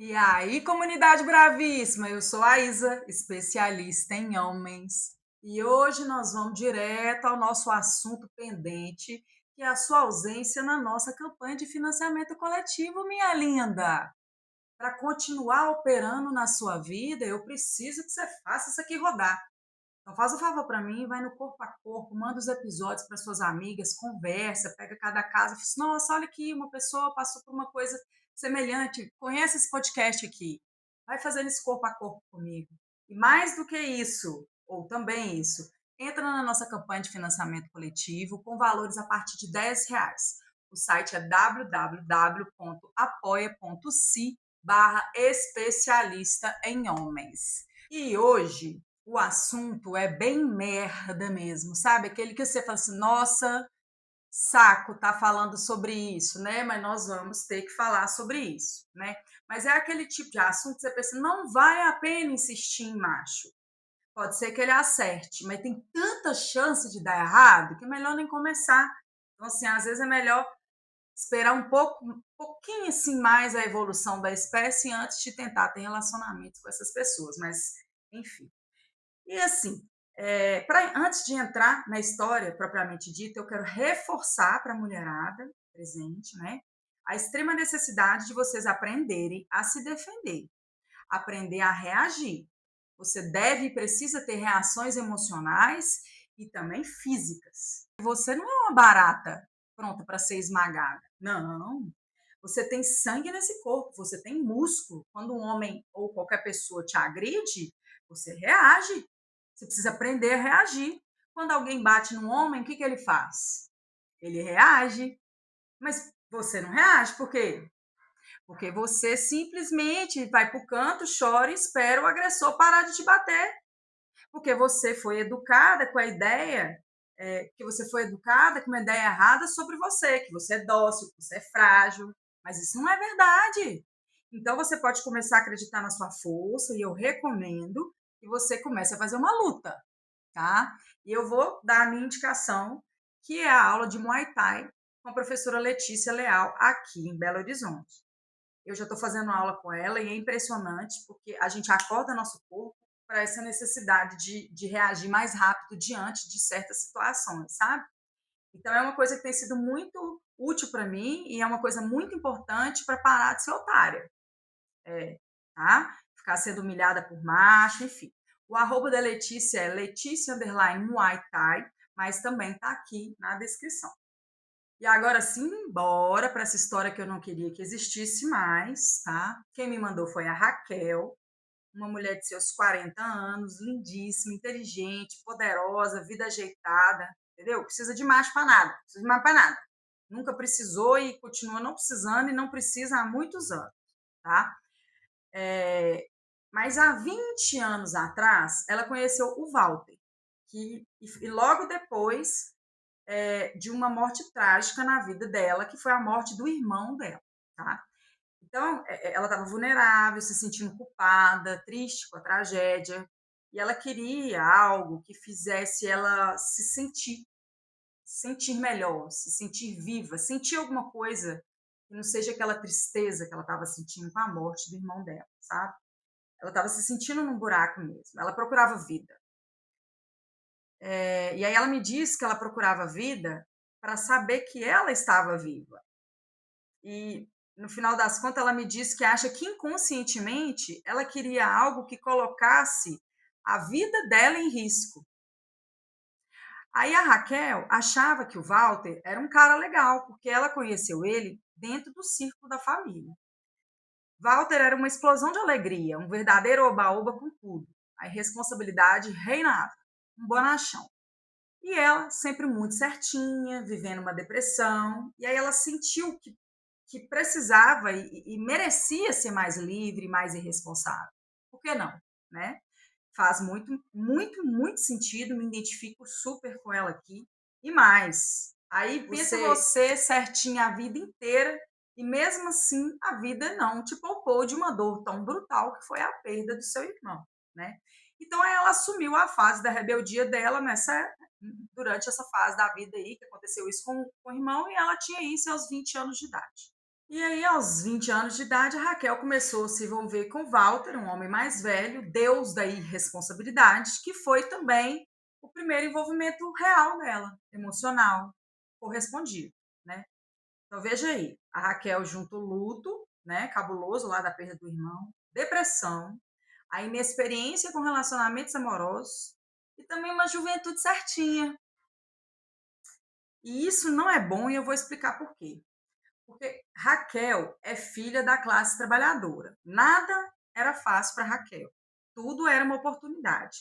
E aí, comunidade bravíssima, eu sou a Isa, especialista em homens. E hoje nós vamos direto ao nosso assunto pendente, que é a sua ausência na nossa campanha de financiamento coletivo, minha linda. Para continuar operando na sua vida, eu preciso que você faça isso aqui rodar. Então faz um favor para mim, vai no corpo a corpo, manda os episódios para suas amigas, conversa, pega cada caso, fala assim, nossa, olha aqui, uma pessoa passou por uma coisa semelhante, conhece esse podcast aqui, vai fazendo esse corpo a corpo comigo. E mais do que isso, ou também isso, entra na nossa campanha de financiamento coletivo com valores a partir de R$ 10. O site é www.apoia.se/especialista em homens. E hoje o assunto é bem merda mesmo, sabe? Aquele que você fala assim, nossa, saco tá falando sobre isso, né? Mas nós vamos ter que falar sobre isso, né? Mas é aquele tipo de assunto que você pensa, não vale a pena insistir em macho. Pode ser que ele acerte, mas tem tanta chance de dar errado que é melhor nem começar. Então, assim, às vezes é melhor esperar um pouquinho assim mais a evolução da espécie antes de tentar ter relacionamentos com essas pessoas. Mas, enfim. E assim, antes de entrar na história propriamente dita, eu quero reforçar para a mulherada presente, né, a extrema necessidade de vocês aprenderem a se defender, aprender a reagir. Você deve e precisa ter reações emocionais e também físicas. Você não é uma barata pronta para ser esmagada. Não. Você tem sangue nesse corpo, você tem músculo. Quando um homem ou qualquer pessoa te agride, você reage. Você precisa aprender a reagir. Quando alguém bate num homem, o que ele faz? Ele reage. Mas você não reage, por quê? Porque você simplesmente vai para o canto, chora e espera o agressor parar de te bater. Porque você foi educada com a ideia, que você foi educada com uma ideia errada sobre você, que você é dócil, que você é frágil. Mas isso não é verdade. Então você pode começar a acreditar na sua força e eu recomendo que você comece a fazer uma luta, tá? E eu vou dar a minha indicação, que é a aula de Muay Thai com a professora Letícia Leal, aqui em Belo Horizonte. Eu já estou fazendo aula com ela e é impressionante, porque a gente acorda nosso corpo para essa necessidade de reagir mais rápido diante de certas situações, sabe? Então, é uma coisa que tem sido muito útil para mim e é uma coisa muito importante para parar de ser otária, é, tá? Ficar sendo humilhada por macho, enfim. O arroba da Letícia é Letícia_Muay Thai, mas também está aqui na descrição. E agora sim, bora para essa história que eu não queria que existisse mais, tá? Quem me mandou foi a Raquel, uma mulher de seus 40 anos, lindíssima, inteligente, poderosa, vida ajeitada, entendeu? Precisa de macho para nada, precisa de macho para nada. Nunca precisou e continua não precisando e não precisa há muitos anos, tá? Mas há 20 anos atrás, ela conheceu o Walter, e logo depois de uma morte trágica na vida dela, que foi a morte do irmão dela, tá? Então, ela estava vulnerável, se sentindo culpada, triste com a tragédia, e ela queria algo que fizesse ela se sentir melhor, se sentir viva, sentir alguma coisa que não seja aquela tristeza que ela estava sentindo com a morte do irmão dela, sabe? Ela estava se sentindo num buraco mesmo, ela procurava vida. E aí ela me disse que ela procurava vida para saber que ela estava viva. E, no final das contas, ela me disse que acha que inconscientemente ela queria algo que colocasse a vida dela em risco. Aí a Raquel achava que o Walter era um cara legal, porque ela conheceu ele dentro do círculo da família. Walter era uma explosão de alegria, um verdadeiro oba-oba com tudo. A irresponsabilidade reinava, um bonachão. E ela, sempre muito certinha, vivendo uma depressão. E aí ela sentiu que precisava e merecia ser mais livre, mais irresponsável. Por que não? Né? Faz muito, muito, muito sentido, me identifico super com ela aqui. E mais, aí pensa você certinha a vida inteira e mesmo assim a vida não te poupou de uma dor tão brutal que foi a perda do seu irmão, né? Então ela assumiu a fase da rebeldia dela durante essa fase da vida aí, que aconteceu isso com o irmão, e ela tinha aí seus 20 anos de idade. E aí, aos 20 anos de idade, a Raquel começou a se envolver com Walter, um homem mais velho, deus da irresponsabilidade, que foi também o primeiro envolvimento real dela, emocional, correspondido, né? Então veja aí, a Raquel junto o luto, né, cabuloso lá da perda do irmão, depressão, a inexperiência com relacionamentos amorosos e também uma juventude certinha. E isso não é bom e eu vou explicar por quê. Porque Raquel é filha da classe trabalhadora. Nada era fácil para Raquel. Tudo era uma oportunidade.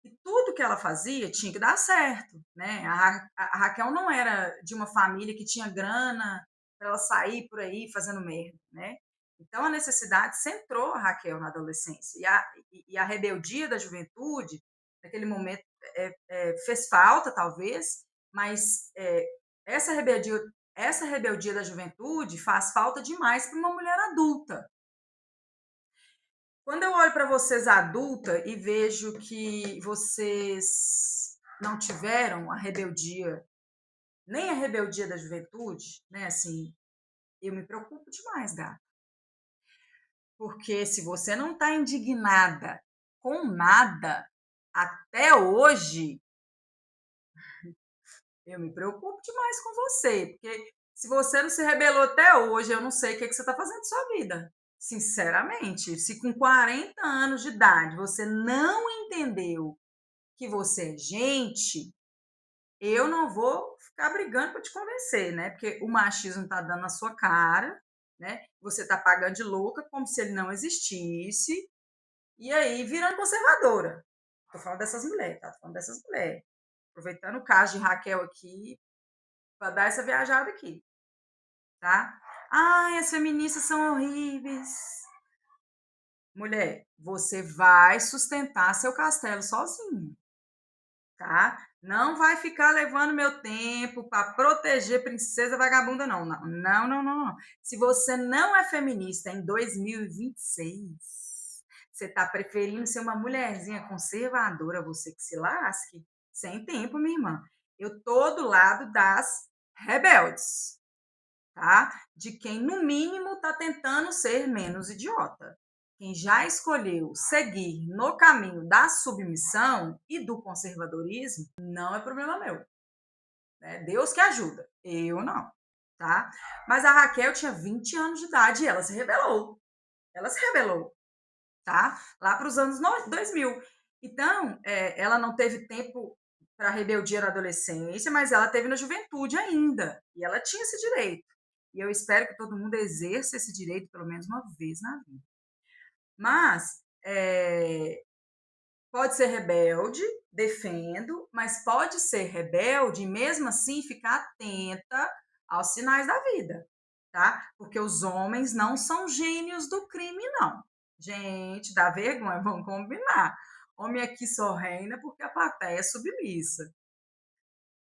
E tudo que ela fazia tinha que dar certo, né? A Raquel não era de uma família que tinha grana para ela sair por aí fazendo merda, né? Então a necessidade centrou a Raquel na adolescência. E a rebeldia da juventude, naquele momento, fez falta, talvez, mas essa rebeldia essa rebeldia da juventude faz falta demais para uma mulher adulta. Quando eu olho para vocês adulta e vejo que vocês não tiveram a rebeldia, nem a rebeldia da juventude, né, assim, eu me preocupo demais, gata. Porque se você não está indignada com nada até hoje, eu me preocupo demais com você, porque se você não se rebelou até hoje, eu não sei o que você está fazendo na sua vida. Sinceramente, se com 40 anos de idade você não entendeu que você é gente, eu não vou ficar brigando para te convencer, né? Porque o machismo está dando na sua cara, né? Você está pagando de louca como se ele não existisse, e aí virando conservadora. Tô falando dessas mulheres, tá? Tô falando dessas mulheres. Aproveitando o caso de Raquel aqui, para dar essa viajada aqui, tá? Ai, as feministas são horríveis. Mulher, você vai sustentar seu castelo sozinha, tá? Não vai ficar levando meu tempo para proteger princesa vagabunda, não. Não, não, não, não. Se você não é feminista em 2026, você está preferindo ser uma mulherzinha conservadora, você que se lasque, sem tempo, minha irmã. Eu tô do lado das rebeldes, tá? De quem, no mínimo, está tentando ser menos idiota. Quem já escolheu seguir no caminho da submissão e do conservadorismo, não é problema meu. Né? Deus que ajuda, eu não, tá? Mas a Raquel tinha 20 anos de idade e ela se rebelou. Ela se rebelou, tá? Lá para os anos 2000. Então, ela não teve tempo para rebeldia na adolescência, mas ela teve na juventude ainda. E ela tinha esse direito. E eu espero que todo mundo exerça esse direito pelo menos uma vez na vida. Mas pode ser rebelde, defendo, mas pode ser rebelde e mesmo assim ficar atenta aos sinais da vida, tá? Porque os homens não são gênios do crime, não. Gente, dá vergonha, vamos combinar. Homem aqui só reina porque a plateia é submissa.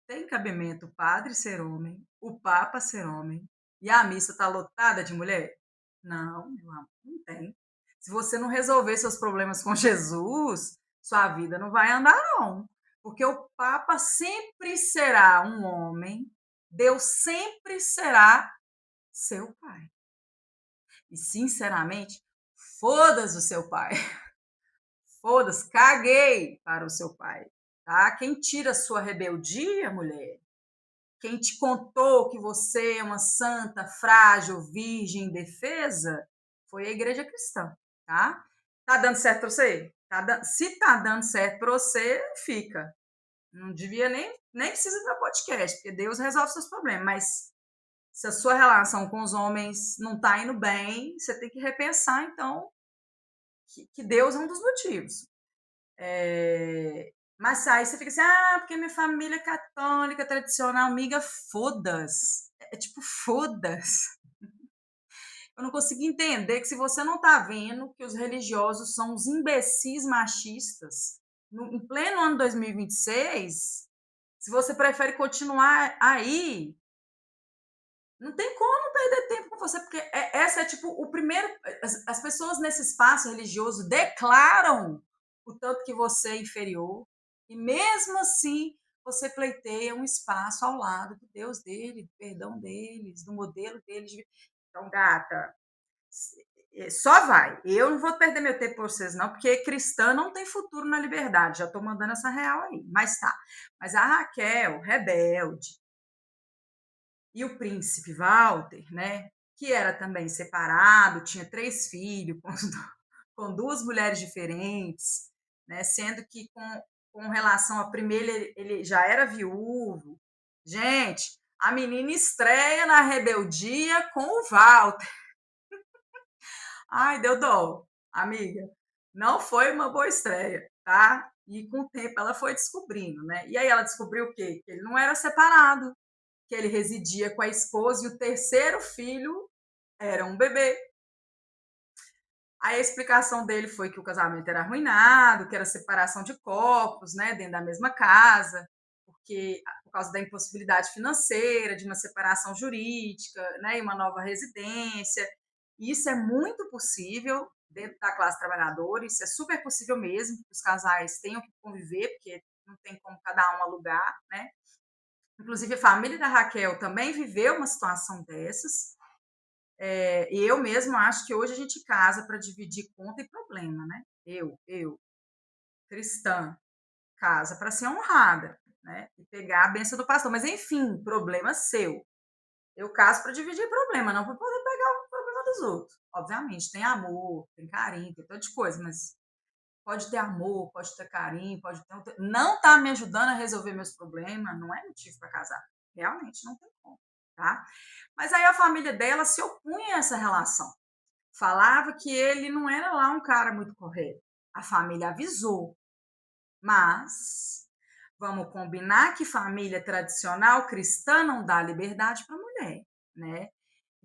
Tem cabimento o padre ser homem, o papa ser homem, e a missa está lotada de mulher? Não, meu amor, não tem. Se você não resolver seus problemas com Jesus, sua vida não vai andar, não. Porque o papa sempre será um homem, Deus sempre será seu pai. E, sinceramente, foda-se o seu pai. Foda-se, caguei para o seu pai. Tá? Quem tira a sua rebeldia, mulher, quem te contou que você é uma santa, frágil, virgem, indefesa, foi a igreja cristã, tá? Tá dando certo para você? Se tá dando certo para você, fica. Não devia nem precisa dar podcast, porque Deus resolve seus problemas, mas se a sua relação com os homens não tá indo bem, você tem que repensar, então, que Deus é um dos motivos. Mas aí você fica assim, porque minha família é católica, tradicional, amiga, foda-se. É tipo, foda-se. Eu não consigo entender que se você não está vendo que os religiosos são uns imbecis machistas, em pleno ano 2026, se você prefere continuar aí, não tem como perder tempo com você, porque essa é tipo o primeiro. As pessoas nesse espaço religioso declaram o tanto que você é inferior, e mesmo assim você pleiteia um espaço ao lado do Deus dele, do perdão deles, do modelo deles. Então, gata, só vai. Eu não vou perder meu tempo por vocês, não, porque cristã não tem futuro na liberdade. Já estou mandando essa real aí. Mas tá. Mas a Raquel, rebelde, e o príncipe Walter, né? Que era também separado, tinha 3 filhos, com 2 mulheres diferentes, né? Sendo que com relação à primeira, ele já era viúvo. Gente, a menina estreia na rebeldia com o Walter. Ai, deu dó, amiga. Não foi uma boa estreia, tá? E com o tempo ela foi descobrindo, né? E aí ela descobriu o quê? Que ele não era separado, que ele residia com a esposa e o terceiro filho era um bebê. Aí a explicação dele foi que o casamento era arruinado, que era separação de corpos, né, dentro da mesma casa, porque por causa da impossibilidade financeira, de uma separação jurídica, né, e uma nova residência. E isso é muito possível dentro da classe trabalhadora, isso é super possível mesmo, que os casais tenham que conviver, porque não tem como cada um alugar, né? Inclusive, a família da Raquel também viveu uma situação dessas. E eu mesmo acho que hoje a gente casa para dividir conta e problema, né? Cristã, casa para ser honrada, né? E pegar a benção do pastor. Mas, enfim, problema seu. Eu caso para dividir problema, não para poder pegar o problema dos outros. Obviamente, tem amor, tem carinho, tem toda de coisa, mas pode ter amor, pode ter carinho, pode ter. Não tá me ajudando a resolver meus problemas, não é motivo para casar. Realmente não tem como, tá? Mas aí a família dela se opunha a essa relação. Falava que ele não era lá um cara muito correto. A família avisou, mas vamos combinar que família tradicional cristã não dá liberdade para a mulher, né?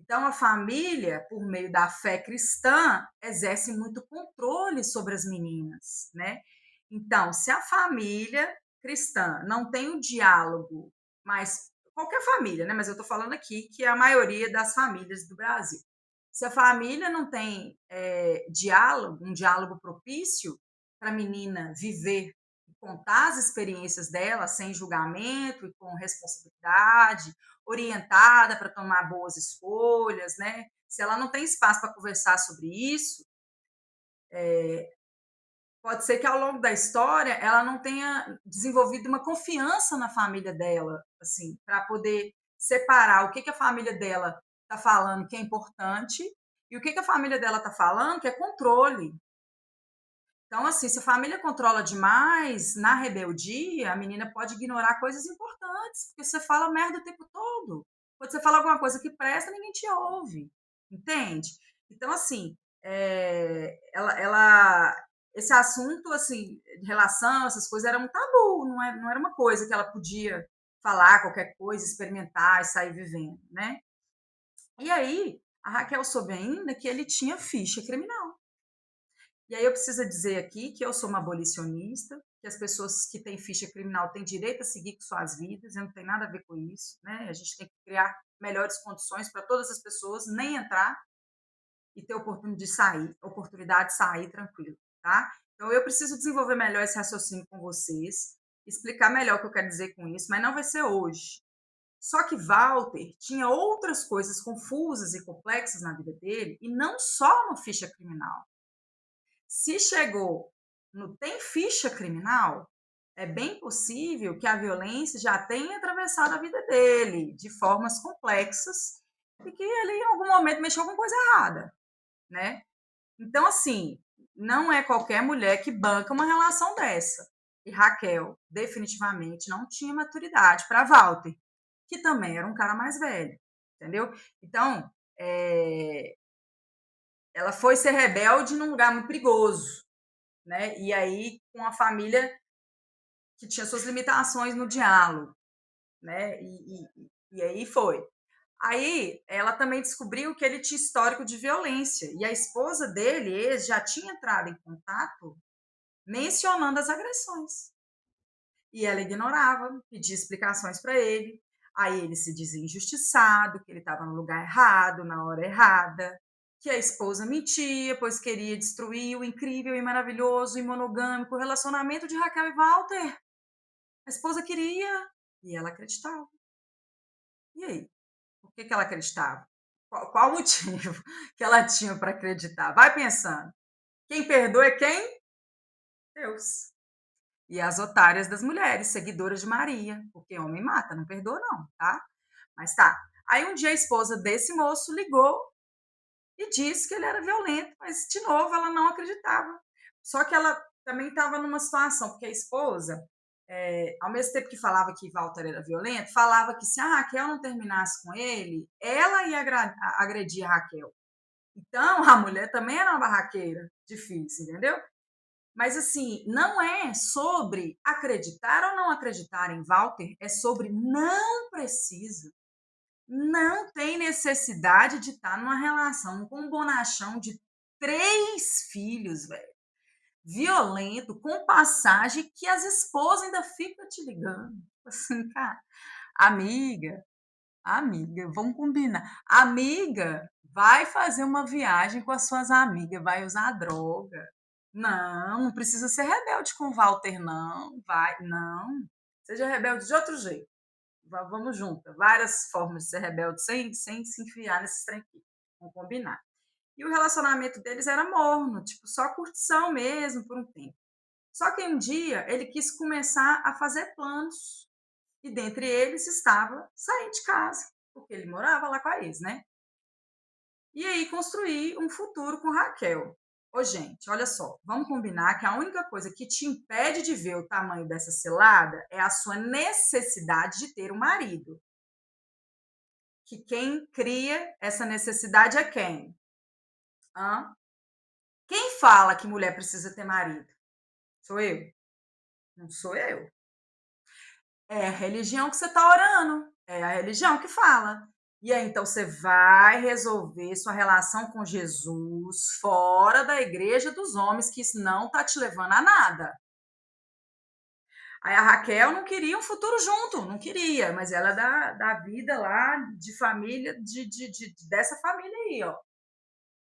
Então a família, por meio da fé cristã, exerce muito controle sobre as meninas, né? Então, se a família cristã não tem o diálogo, mas qualquer família, né? Mas eu estou falando aqui que é a maioria das famílias do Brasil. Se a família não tem diálogo, um diálogo propício para a menina viver e contar as experiências dela sem julgamento e com responsabilidade, orientada para tomar boas escolhas, né? Se ela não tem espaço para conversar sobre isso, pode ser que ao longo da história ela não tenha desenvolvido uma confiança na família dela, assim, para poder separar o que, que a família dela está falando que é importante e o que, que a família dela está falando que é controle. Então, assim, se a família controla demais na rebeldia, a menina pode ignorar coisas importantes, porque você fala merda o tempo todo. Quando você fala alguma coisa que presta, ninguém te ouve, entende? Então, assim, esse assunto, assim, de relação, essas coisas, era um tabu, não era uma coisa que ela podia falar qualquer coisa, experimentar e sair vivendo, né? E aí, a Raquel soube ainda que ele tinha ficha criminal. E aí eu preciso dizer aqui que eu sou uma abolicionista, que as pessoas que têm ficha criminal têm direito a seguir com suas vidas, eu não tenho nada a ver com isso, né? A gente tem que criar melhores condições para todas as pessoas nem entrar e ter oportunidade de sair tranquilo, tá? Então eu preciso desenvolver melhor esse raciocínio com vocês, explicar melhor o que eu quero dizer com isso, mas não vai ser hoje. Só que Walter tinha outras coisas confusas e complexas na vida dele, e não só uma ficha criminal. Se chegou no tem ficha criminal, é bem possível que a violência já tenha atravessado a vida dele de formas complexas e que ele em algum momento mexeu com coisa errada, né? Então, assim, não é qualquer mulher que banca uma relação dessa. E Raquel definitivamente não tinha maturidade para Walter, que também era um cara mais velho, entendeu? Então, ela foi ser rebelde num lugar muito perigoso, né? E aí com a família que tinha suas limitações no diálogo, né? E aí foi. Aí ela também descobriu que ele tinha histórico de violência e a esposa dele, ex, já tinha entrado em contato mencionando as agressões. E ela ignorava, pedia explicações para ele. Aí ele se dizia injustiçado, que ele estava no lugar errado, na hora errada, que a esposa mentia, pois queria destruir o incrível e maravilhoso e monogâmico relacionamento de Raquel e Walter. A esposa queria e ela acreditava. E aí? Por que ela acreditava? qual o motivo que ela tinha para acreditar? Vai pensando. Quem perdoa é quem? Deus. E as otárias das mulheres, seguidoras de Maria, porque homem mata, não perdoa não, tá? Mas tá. Aí um dia a esposa desse moço ligou e disse que ele era violento, mas de novo ela não acreditava. Só que ela também estava numa situação, porque a esposa, ao mesmo tempo que falava que Walter era violento, falava que se a Raquel não terminasse com ele, ela ia agredir a Raquel. Então a mulher também era uma barraqueira, difícil, entendeu? Mas assim, não é sobre acreditar ou não acreditar em Walter, é sobre não precisa, não tem necessidade de estar numa relação com um bonachão de 3 filhos, velho. Violento, com passagem, que as esposas ainda ficam te ligando. Assim, cara, amiga, amiga, vamos combinar. Amiga, vai fazer uma viagem com as suas amigas, vai usar droga. Não, não precisa ser rebelde com o Walter, não. Vai, não. Seja rebelde de outro jeito. Vamos juntas. Várias formas de ser rebelde sem se enfiar nesses trem aqui. Vamos combinar. E o relacionamento deles era morno, tipo, só curtição mesmo por um tempo. Só que um dia ele quis começar a fazer planos. E dentre eles estava sair de casa, porque ele morava lá com a ex, né? E aí construir um futuro com Raquel. Ô, gente, olha só, vamos combinar que a única coisa que te impede de ver o tamanho dessa cilada é a sua necessidade de ter um marido. Que quem cria essa necessidade é quem? Hã? Quem fala que mulher precisa ter marido? Sou eu? Não sou eu. É a religião que você está orando. É a religião que fala. E aí, então, você vai resolver sua relação com Jesus fora da igreja dos homens, que isso não está te levando a nada. Aí a Raquel não queria um futuro junto, não queria, mas ela é da vida lá de família, dessa família aí, ó.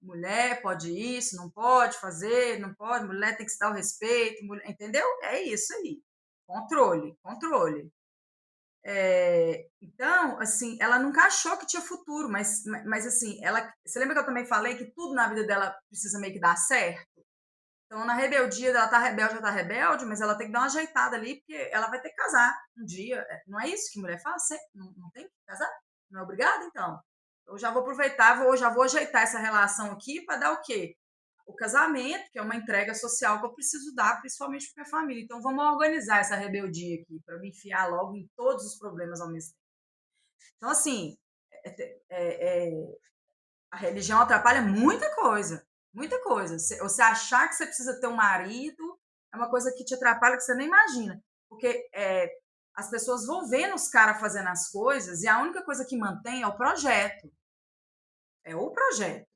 Mulher pode isso, não pode fazer, não pode, mulher tem que se dar o respeito, mulher, entendeu? É isso aí. Controle, controle. Então, assim, ela nunca achou que tinha futuro, mas assim, você lembra que eu também falei que tudo na vida dela precisa meio que dar certo? Então, na rebeldia dela já tá rebelde, mas ela tem que dar uma ajeitada ali, porque ela vai ter que casar um dia. Não é isso que mulher faz? Não tem que casar? Não é obrigada, então? Eu já vou aproveitar, já vou ajeitar essa relação aqui para dar o quê? O casamento, que é uma entrega social que eu preciso dar, principalmente para minha família. Então, vamos organizar essa rebeldia aqui, para me enfiar logo em todos os problemas ao mesmo tempo. Então, assim, a religião atrapalha muita coisa, muita coisa. Você achar que você precisa ter um marido é uma coisa que te atrapalha que você nem imagina. Porque as pessoas vão vendo os caras fazendo as coisas e a única coisa que mantém é o projeto. É o projeto.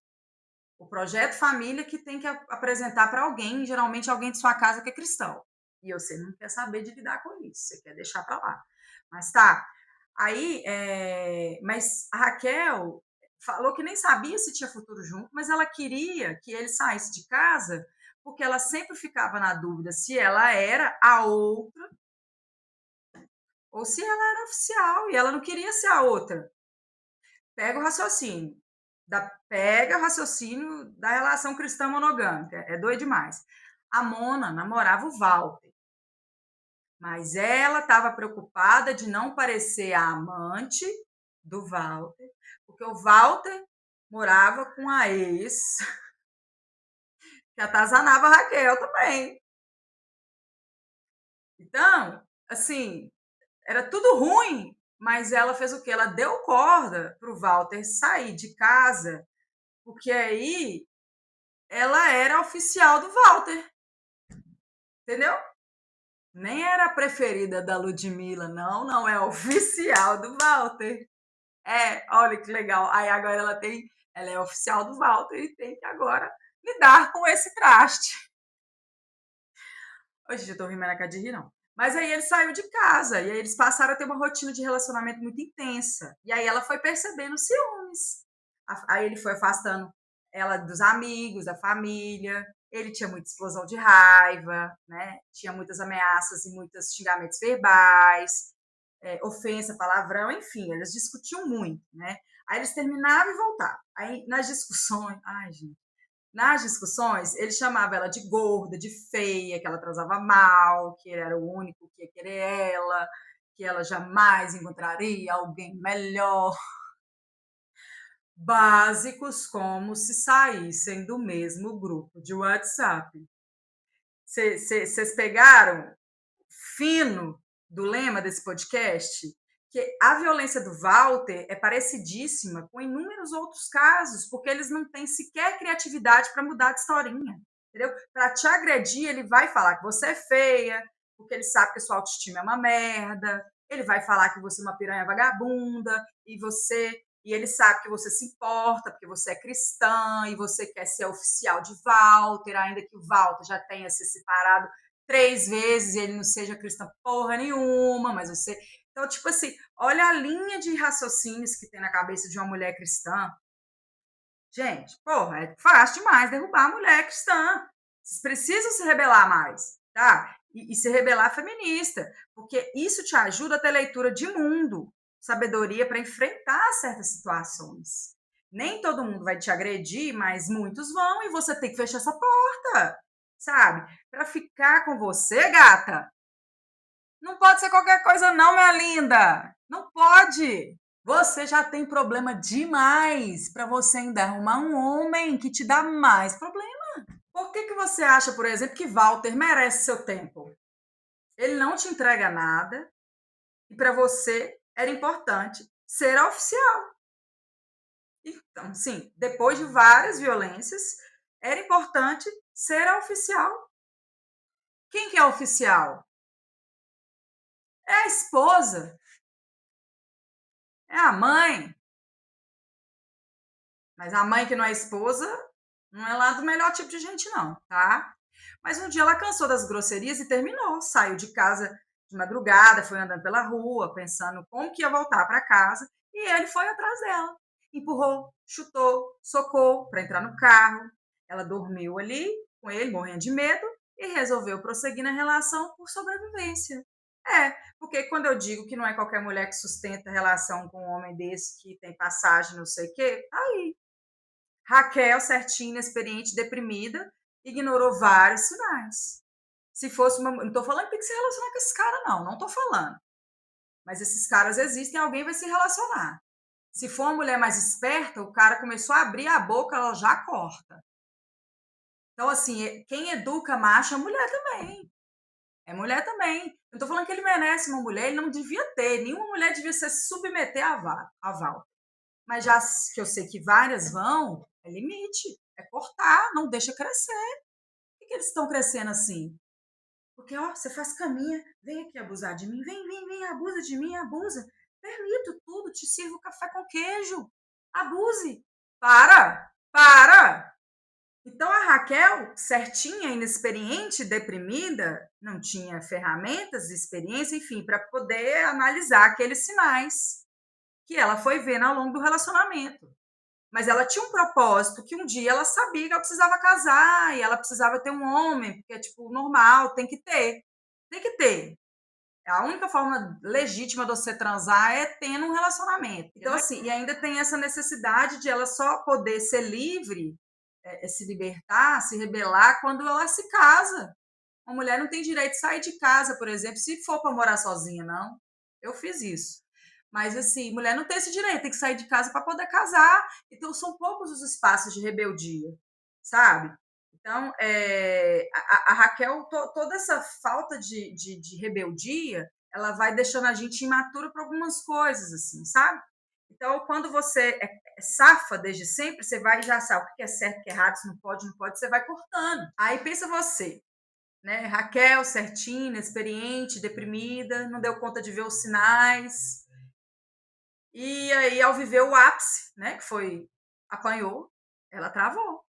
O projeto família que tem que apresentar para alguém, geralmente alguém de sua casa que é cristão. E você não quer saber de lidar com isso, você quer deixar para lá. Mas tá. Aí, mas a Raquel falou que nem sabia se tinha futuro junto, mas ela queria que ele saísse de casa, porque ela sempre ficava na dúvida se ela era a outra ou se ela era oficial, e ela não queria ser a outra. Pega o raciocínio. Pega o raciocínio da relação cristã monogâmica. É doido demais. A Mona namorava o Walter, mas ela estava preocupada de não parecer a amante do Walter, porque o Walter morava com a ex, que atazanava a Raquel também. Então, assim, era tudo ruim, mas ela fez o quê? Ela deu corda para o Walter sair de casa, porque aí ela era oficial do Walter, entendeu? Nem era a preferida da Ludmilla, não, não, é oficial do Walter. Olha que legal. Aí agora ela é oficial do Walter e tem que agora lidar com esse traste. Hoje eu tô rindo na cara de rir, não. Mas aí ele saiu de casa, e aí eles passaram a ter uma rotina de relacionamento muito intensa. E aí ela foi percebendo ciúmes. Aí ele foi afastando ela dos amigos, da família. Ele tinha muita explosão de raiva, né? Tinha muitas ameaças e muitos xingamentos verbais, ofensa, palavrão, enfim, eles discutiam muito, né? Aí eles terminavam e voltavam. Aí nas discussões, ai, gente, nas discussões, ele chamava ela de gorda, de feia, que ela transava mal, que ele era o único que ia querer ela, que ela jamais encontraria alguém melhor. Básicos como se saíssem do mesmo grupo de WhatsApp. Vocês pegaram fino do lema desse podcast? Que a violência do Walter é parecidíssima com inúmeros outros casos, porque eles não têm sequer criatividade para mudar de historinha, entendeu? Para te agredir, ele vai falar que você é feia, porque ele sabe que sua autoestima é uma merda, ele vai falar que você é uma piranha vagabunda, e ele sabe que você se importa, porque você é cristã, e você quer ser oficial de Walter, ainda que o Walter já tenha se separado 3 vezes e ele não seja cristão porra nenhuma, mas você. Então, tipo assim, olha a linha de raciocínios que tem na cabeça de uma mulher cristã. Gente, porra, é fácil demais derrubar a mulher cristã. Vocês precisam se rebelar mais, tá? E se rebelar feminista, porque isso te ajuda a ter leitura de mundo, sabedoria para enfrentar certas situações. Nem todo mundo vai te agredir, mas muitos vão e você tem que fechar essa porta, sabe? Para ficar com você, gata, não pode ser qualquer coisa, não, minha linda. Não pode. Você já tem problema demais para você ainda arrumar um homem que te dá mais problema. Por que você acha, por exemplo, que Walter merece seu tempo? Ele não te entrega nada e para você era importante ser a oficial. Então, sim, depois de várias violências, era importante ser a oficial. Quem que é a oficial? É a esposa, é a mãe. Mas a mãe que não é esposa não é lá do melhor tipo de gente, não, tá? Mas um dia ela cansou das grosserias e terminou. Saiu de casa de madrugada, foi andando pela rua, pensando como que ia voltar para casa, e ele foi atrás dela. Empurrou, chutou, socou para entrar no carro. Ela dormiu ali com ele, morrendo de medo, e resolveu prosseguir na relação por sobrevivência. É, porque quando eu digo que não é qualquer mulher que sustenta relação com um homem desse que tem passagem, não sei o quê, tá aí. Raquel, certinha, experiente, deprimida, ignorou vários sinais. Se fosse uma. Não estou falando que tem que se relacionar com esses caras, não. Não estou falando. Mas esses caras existem, alguém vai se relacionar. Se for uma mulher mais esperta, o cara começou a abrir a boca, ela já corta. Então, assim, quem educa macho é mulher também. É mulher também. Eu estou falando que ele merece uma mulher, ele não devia ter. Nenhuma mulher devia se submeter a Val. Mas já que eu sei que várias vão, é limite, é cortar, não deixa crescer. Por que eles estão crescendo assim? Porque, ó, você faz caminha, vem aqui abusar de mim, vem, abusa de mim, abusa. Permito tudo, te sirvo café com queijo. Abuse. Para. Então a Raquel, certinha, inexperiente, deprimida, não tinha ferramentas, experiência, enfim, para poder analisar aqueles sinais que ela foi vendo ao longo do relacionamento. Mas ela tinha um propósito que um dia ela sabia que ela precisava casar e ela precisava ter um homem, porque é tipo normal, tem que ter. Tem que ter. A única forma legítima de você transar é tendo um relacionamento. Então, assim, e ainda tem essa necessidade de ela só poder ser livre, se libertar, se rebelar quando ela se casa. Uma mulher não tem direito de sair de casa, por exemplo, se for para morar sozinha, não. Eu fiz isso. Mas, assim, mulher não tem esse direito, tem que sair de casa para poder casar. Então, são poucos os espaços de rebeldia, sabe? Então, a Raquel, toda essa falta de rebeldia, ela vai deixando a gente imatura para algumas coisas, assim, sabe? Então, quando você é safa desde sempre, você vai já sabe o que é certo, o que é errado, se não pode, você vai cortando. Aí pensa você, né? Raquel, certinha, experiente, deprimida, não deu conta de ver os sinais. E aí, ao viver o ápice, né? Que foi, apanhou, ela travou.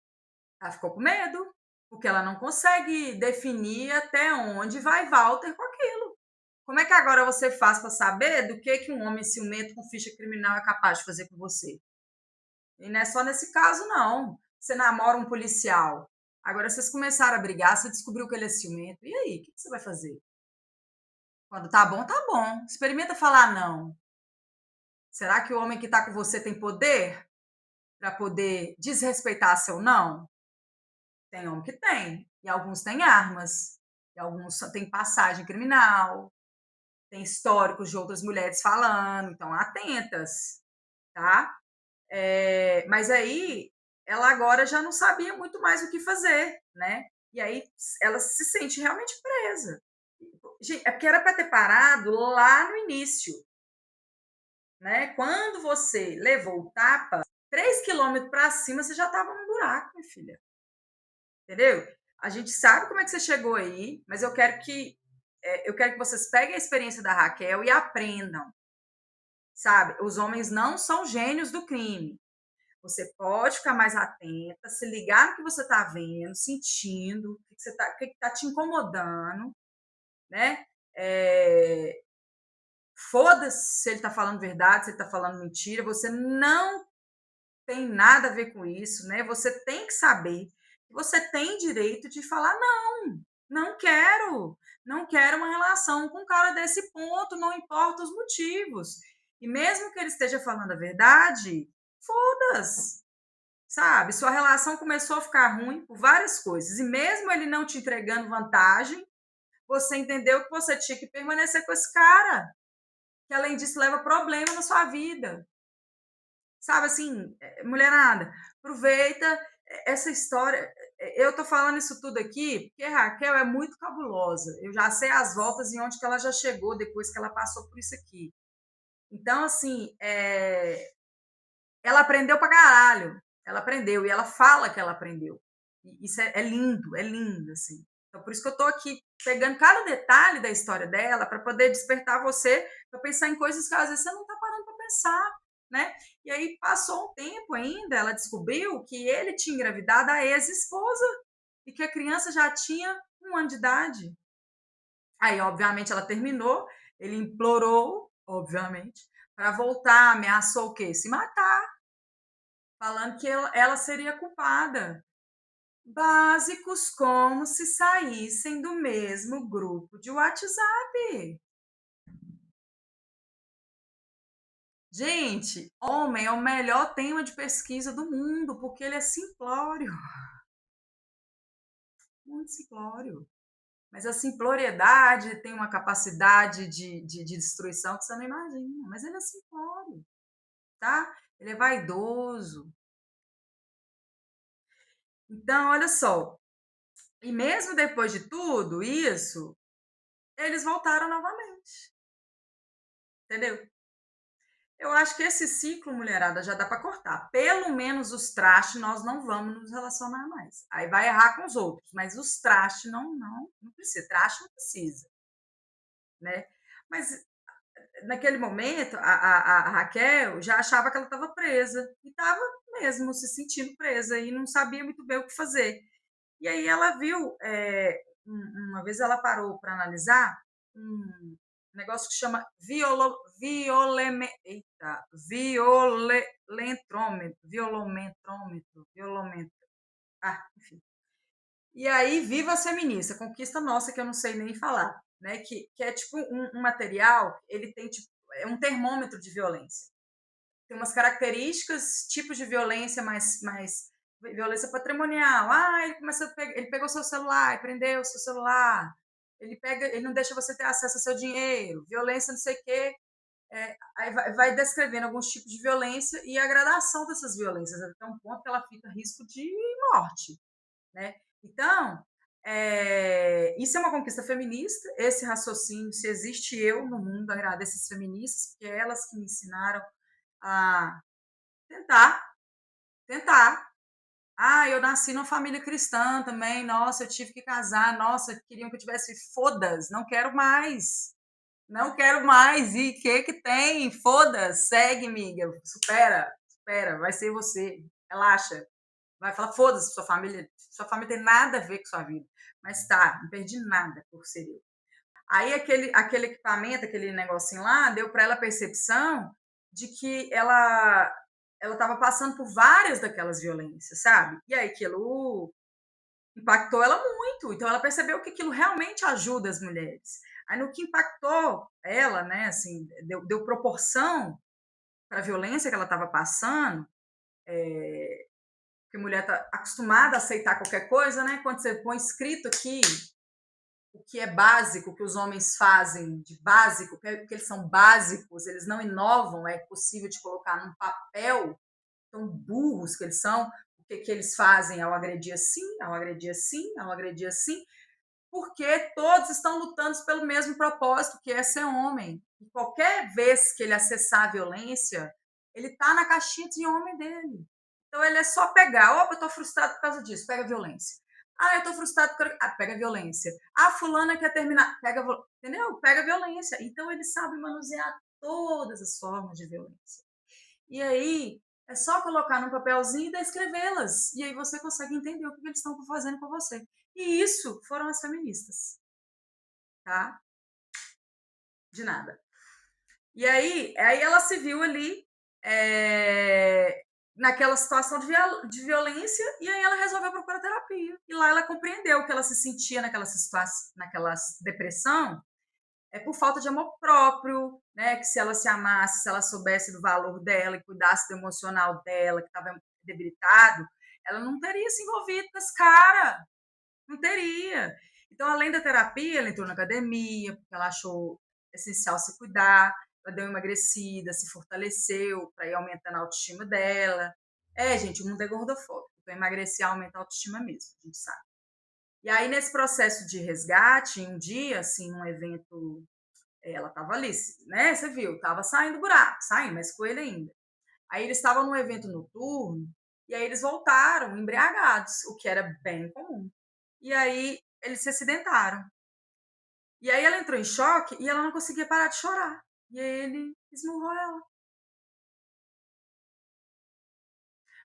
Ela ficou com medo, porque ela não consegue definir até onde vai Walter com aquilo. Como é que agora você faz para saber do que um homem ciumento com ficha criminal é capaz de fazer com você? E não é só nesse caso, não. Você namora um policial. Agora, vocês começaram a brigar, você descobriu que ele é ciumento. E aí, o que você vai fazer? Quando tá bom, tá bom. Experimenta falar não. Será que o homem que está com você tem poder para poder desrespeitar seu não? Tem homem que tem, e alguns têm armas, e alguns têm passagem criminal, tem históricos de outras mulheres falando, então atentas, tá? Mas aí ela agora já não sabia muito mais o que fazer, né? E aí ela se sente realmente presa. Gente, é porque era para ter parado lá no início, né? Quando você levou o tapa, 3 quilômetros para cima você já estava no buraco, minha filha. Entendeu? A gente sabe como é que você chegou aí, mas eu quero que vocês peguem a experiência da Raquel e aprendam, sabe? Os homens não são gênios do crime. Você pode ficar mais atenta, se ligar no que você está vendo, sentindo, o que está te incomodando, né? É, foda-se se ele está falando verdade, se ele está falando mentira, você não tem nada a ver com isso, né? Você tem que saber que você tem direito de falar: não, não quero, não quero uma relação com um cara desse ponto, não importa os motivos. E mesmo que ele esteja falando a verdade, foda-se, sabe? Sua relação começou a ficar ruim por várias coisas. E mesmo ele não te entregando vantagem, você entendeu que você tinha que permanecer com esse cara, que além disso leva problema na sua vida. Sabe assim, mulherada, aproveita essa história. Eu tô falando isso tudo aqui porque a Raquel é muito cabulosa. Eu já sei as voltas e onde que ela já chegou depois que ela passou por isso aqui. Então, assim, ela aprendeu pra caralho. Ela aprendeu e ela fala que ela aprendeu. E isso é lindo, assim. Então, por isso que eu tô aqui pegando cada detalhe da história dela para poder despertar você para pensar em coisas que às vezes você não tá parando para pensar, né? E aí passou um tempo ainda, ela descobriu que ele tinha engravidado a ex-esposa e que a criança já tinha 1 ano de idade. Aí, obviamente, ela terminou, ele implorou, obviamente, para voltar, ameaçou o quê? Se matar, falando que ela seria culpada. Básicos como se saíssem do mesmo grupo de WhatsApp. Gente, homem é o melhor tema de pesquisa do mundo, porque ele é simplório, muito simplório. Mas a simploriedade tem uma capacidade de destruição que você não imagina. Mas ele é simplório, tá? Ele é vaidoso. Então, olha só. E mesmo depois de tudo isso, eles voltaram novamente, entendeu? Eu acho que esse ciclo, mulherada, já dá para cortar. Pelo menos os trastes nós não vamos nos relacionar mais. Aí vai errar com os outros, mas os trastes não precisa. Traste não precisa, né? Mas naquele momento, a Raquel já achava que ela estava presa e estava mesmo se sentindo presa e não sabia muito bem o que fazer. E aí ela viu, uma vez ela parou para analisar um negócio que chama violômetro, enfim. E aí, viva a feminista, conquista nossa que eu não sei nem falar, né? Que é tipo um material, ele tem tipo, é um termômetro de violência. Tem umas características, tipos de violência mais violência patrimonial. Ele pegou seu celular, e prendeu seu celular. Ele não deixa você ter acesso ao seu dinheiro. Violência, não sei o quê. Aí vai descrevendo alguns tipos de violência e a gradação dessas violências até um ponto que ela fica a risco de morte, né? Então, isso é uma conquista feminista. Esse raciocínio, se existe eu no mundo, agradeço esses feministas, porque é elas que me ensinaram a tentar, tentar. Eu nasci numa família cristã também. Nossa, eu tive que casar. Nossa, queriam que eu tivesse. Foda-se, não quero mais. Não quero mais. E o que tem? Foda-se, segue, amiga. Supera, supera. Vai ser você. Relaxa. Vai falar, foda-se, sua família. Sua família tem nada a ver com sua vida. Mas tá, não perdi nada por ser eu. Aí aquele equipamento, aquele negocinho lá, deu para ela a percepção de que ela estava passando por várias daquelas violências, sabe? E aí aquilo impactou ela muito. Então ela percebeu que aquilo realmente ajuda as mulheres. Aí no que impactou ela, né, assim, deu proporção, para a violência que ela estava passando, porque a mulher está acostumada a aceitar qualquer coisa, né? Quando você põe escrito aqui o que é básico, o que os homens fazem de básico, que eles são básicos, eles não inovam, é possível de colocar num papel, tão burros que eles são, o que, que eles fazem ao agredir assim, ao agredir assim, ao agredir assim, porque todos estão lutando pelo mesmo propósito, que é ser homem. E qualquer vez que ele acessar a violência, ele está na caixinha de homem dele. Então ele é só pegar, opa, eu estou frustrado por causa disso, pega a violência. Ah, eu estou frustrado por... Ah, pega a violência. Ah, fulana quer terminar, pega, entendeu? Pega a violência. Então ele sabe manusear todas as formas de violência. E aí é só colocar num papelzinho e descrevê-las. E aí você consegue entender o que eles estão fazendo com você. E isso foram as feministas, tá? De nada. E aí ela se viu ali naquela situação de violência e aí ela resolveu procurar terapia. E lá ela compreendeu que ela se sentia naquela situação, naquela depressão, por falta de amor próprio, né? Que se ela se amasse, se ela soubesse do valor dela e cuidasse do emocional dela, que estava debilitado, ela não teria se envolvido com esse cara. Não teria. Então, além da terapia, ela entrou na academia, porque ela achou essencial se cuidar, ela deu uma emagrecida, se fortaleceu para ir aumentando a autoestima dela. Gente, o mundo é gordofóbico, então emagrecer aumenta a autoestima mesmo, a gente sabe. E aí, nesse processo de resgate, um dia, assim, num evento, ela estava ali, né? Você viu, estava saindo do buraco, saindo, mas com ele ainda. Aí eles estavam num evento noturno, e aí eles voltaram embriagados, o que era bem comum. E aí eles se acidentaram. E aí ela entrou em choque e ela não conseguia parar de chorar. E aí ele esmurrou ela.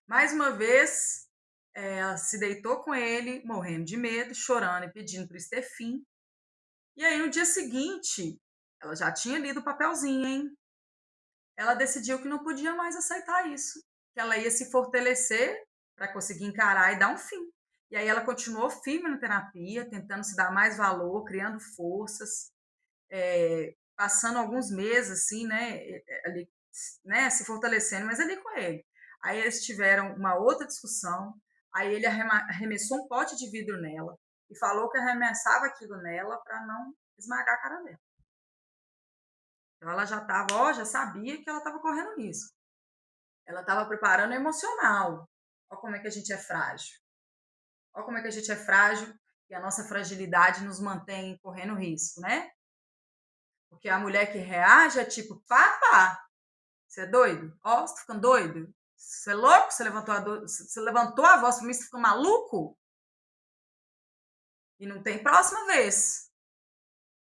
Mais uma vez, ela se deitou com ele, morrendo de medo, chorando e pedindo para isso ter fim. E aí no dia seguinte, ela já tinha lido o papelzinho, hein? Ela decidiu que não podia mais aceitar isso, que ela ia se fortalecer para conseguir encarar e dar um fim. E aí ela continuou firme na terapia, tentando se dar mais valor, criando forças, passando alguns meses assim, né, ali, né, se fortalecendo, mas ali com ele. Aí eles tiveram uma outra discussão, aí ele arremessou um pote de vidro nela e falou que arremessava aquilo nela para não esmagar a cara dela. Então ela já estava, já sabia que ela estava correndo risco. Ela estava preparando o emocional. Olha como é que a gente é frágil. Olha como é que a gente é frágil e a nossa fragilidade nos mantém correndo risco, né? Porque a mulher que reage é tipo, pá, você é doido? Ó, você tá ficando doido? Você é louco? Você levantou a voz pra mim, você ficou maluco? E não tem próxima vez.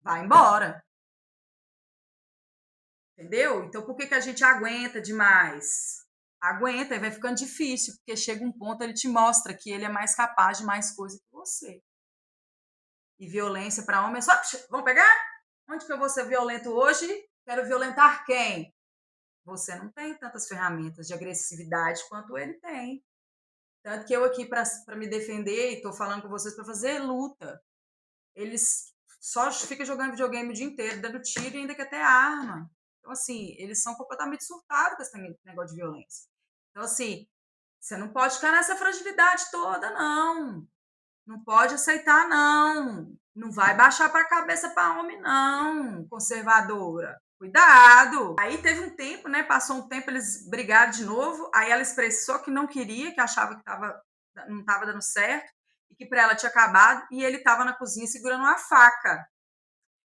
Vai embora. Entendeu? Então por que a gente aguenta demais? Aguenta e vai ficando difícil, porque chega um ponto ele te mostra que ele é mais capaz de mais coisa que você. E violência para homem é só, vamos pegar? Onde que eu vou ser violento hoje? Quero violentar quem? Você não tem tantas ferramentas de agressividade quanto ele tem. Tanto que eu aqui, para me defender, e estou falando com vocês para fazer luta. Eles só ficam jogando videogame o dia inteiro, dando tiro e ainda quer ter arma. Então, assim, eles são completamente surtados com esse negócio de violência. Então, assim, você não pode ficar nessa fragilidade toda, não. Não pode aceitar, não. Não vai baixar para a cabeça para homem, não, conservadora. Cuidado. Aí teve um tempo, né? Passou um tempo, eles brigaram de novo. Aí ela expressou que não queria, que achava que não estava dando certo e que para ela tinha acabado. E ele estava na cozinha segurando uma faca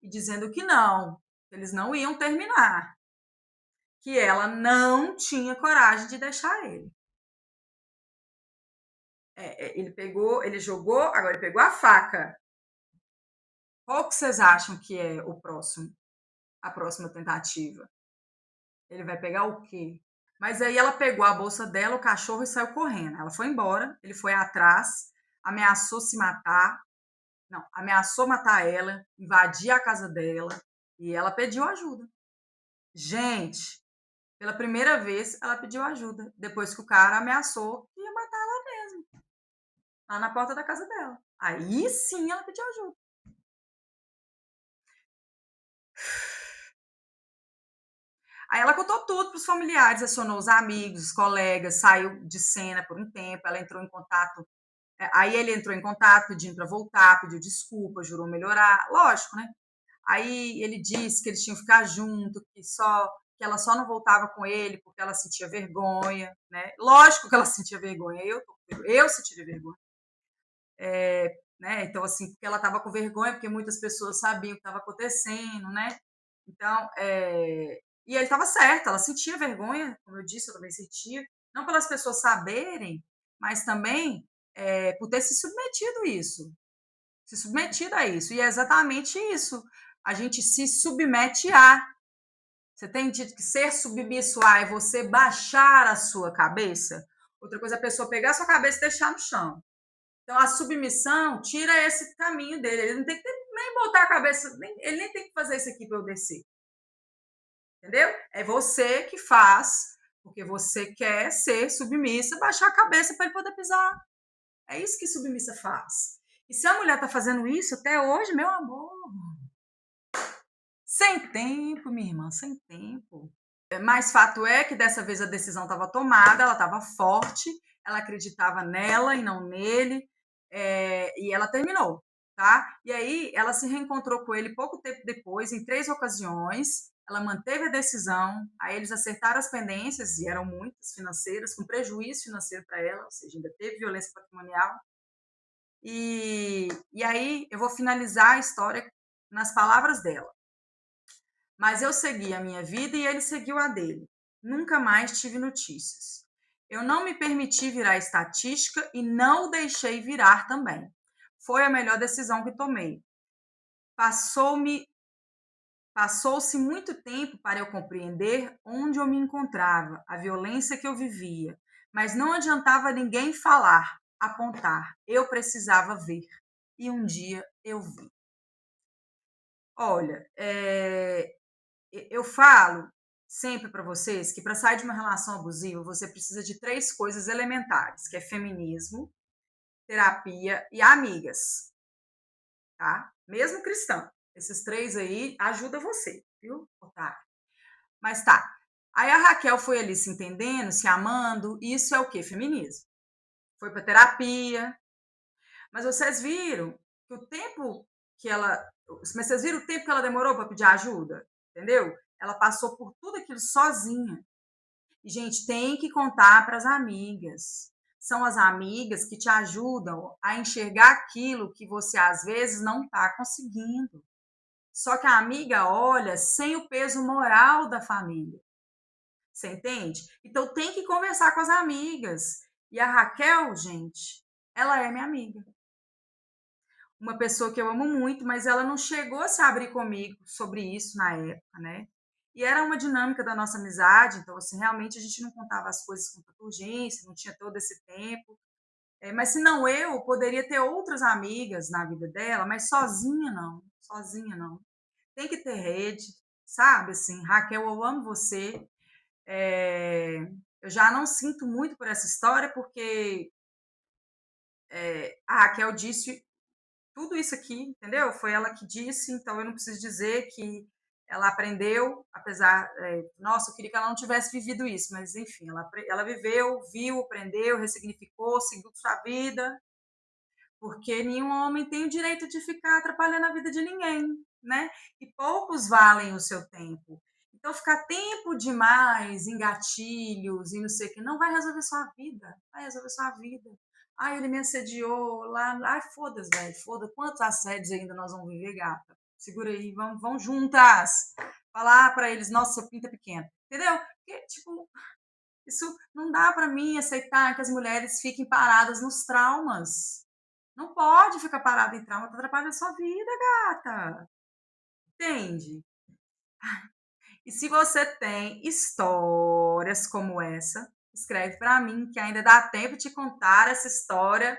e dizendo que não, que eles não iam terminar, que ela não tinha coragem de deixar ele. Ele jogou, agora ele pegou a faca. Qual que vocês acham que é a próxima tentativa? Ele vai pegar o quê? Mas aí ela pegou a bolsa dela, o cachorro e saiu correndo. Ela foi embora, ele foi atrás, ameaçou se matar. Não, ameaçou matar ela, invadir a casa dela e ela pediu ajuda. Gente, pela primeira vez ela pediu ajuda, depois que o cara ameaçou que ia matar ela mesmo, lá na porta da casa dela. Aí sim ela pediu ajuda. Aí ela contou tudo para os familiares, acionou os amigos, os colegas, saiu de cena por um tempo, ela entrou em contato, aí ele entrou em contato pedindo para voltar, pediu desculpa, jurou melhorar, lógico, né? Aí ele disse que eles tinham que ficar junto, que ela só não voltava com ele porque ela sentia vergonha, né? Lógico que ela sentia vergonha, eu sentiria vergonha. Né? Então, assim, porque ela estava com vergonha, porque muitas pessoas sabiam o que estava acontecendo, né? Então, e ele estava certo, ela sentia vergonha, como eu disse, eu também sentia, não pelas pessoas saberem, mas também por ter se submetido a isso. E é exatamente isso. A gente se submete a. Você tem dito que ser submisso a é você baixar a sua cabeça? Outra coisa é a pessoa pegar a sua cabeça e deixar no chão. Então, a submissão tira esse caminho dele. Ele não tem que nem botar a cabeça, ele nem tem que fazer isso aqui para eu descer. Entendeu? É você que faz, porque você quer ser submissa, baixar a cabeça para ele poder pisar. É isso que submissa faz. E se a mulher está fazendo isso até hoje, meu amor, sem tempo, minha irmã, sem tempo. Mas fato é que dessa vez a decisão estava tomada, ela estava forte, ela acreditava nela e não nele, e ela terminou, tá? E aí ela se reencontrou com ele pouco tempo depois, em 3 ocasiões, ela manteve a decisão, aí eles acertaram as pendências, e eram muitas financeiras, com prejuízo financeiro para ela, ou seja, ainda teve violência patrimonial. E aí eu vou finalizar a história nas palavras dela. Mas eu segui a minha vida e ele seguiu a dele. Nunca mais tive notícias. Eu não me permiti virar estatística e não o deixei virar também. Foi a melhor decisão que tomei. Passou-me Passou-se muito tempo para eu compreender onde eu me encontrava, a violência que eu vivia, mas não adiantava ninguém falar, apontar. Eu precisava ver. E um dia eu vi. Olha, eu falo sempre para vocês que para sair de uma relação abusiva você precisa de 3 coisas elementares, que é feminismo, terapia e amigas, tá? Mesmo cristã. Esses 3 aí ajuda você, viu? Tá. Mas tá. Aí a Raquel foi ali se entendendo, se amando, isso é o quê? Feminismo. Foi para terapia. Mas vocês viram que o tempo que ela, mas vocês viram o tempo que ela demorou para pedir ajuda? Entendeu? Ela passou por tudo aquilo sozinha. E, gente, tem que contar para as amigas. São as amigas que te ajudam a enxergar aquilo que você às vezes não está conseguindo. Só que a amiga olha sem o peso moral da família. Você entende? Então tem que conversar com as amigas. E a Raquel, gente, ela é minha amiga. Uma pessoa que eu amo muito, mas ela não chegou a se abrir comigo sobre isso na época, né? E era uma dinâmica da nossa amizade, então, assim, realmente a gente não contava as coisas com tanta urgência, não tinha todo esse tempo. Mas se não eu, poderia ter outras amigas na vida dela, mas sozinha não. Tem que ter rede, sabe? Assim, Raquel, eu amo você. Eu já não sinto muito por essa história, porque a Raquel disse tudo isso aqui, entendeu? Foi ela que disse, então eu não preciso dizer que ela aprendeu, apesar, nossa, eu queria que ela não tivesse vivido isso, mas enfim, ela viveu, viu, aprendeu, ressignificou, seguiu sua vida, porque nenhum homem tem o direito de ficar atrapalhando a vida de ninguém, né? E poucos valem o seu tempo. Então, ficar tempo demais em gatilhos e não sei o que, não vai resolver sua vida. Vai resolver sua vida. Ai, ele me assediou lá. Ai, foda-se, velho. Foda. Quantos assédios ainda nós vamos viver, gata? Segura aí, vamos juntas. Falar para eles, nossa, seu pinto é pequeno. Entendeu? Porque, tipo, isso não dá para mim aceitar que as mulheres fiquem paradas nos traumas. Não pode ficar parada em trauma, tá atrapalhando a sua vida, gata. Entende? E se você tem histórias como essa, escreve para mim, que ainda dá tempo de contar essa história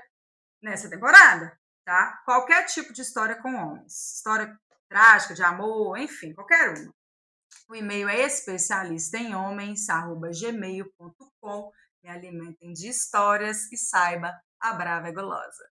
nessa temporada, tá? Qualquer tipo de história com homens. História trágica, de amor, enfim, qualquer uma. O e-mail é especialistaemhomens@gmail.com. Me alimentem de histórias e saiba, a brava é gulosa.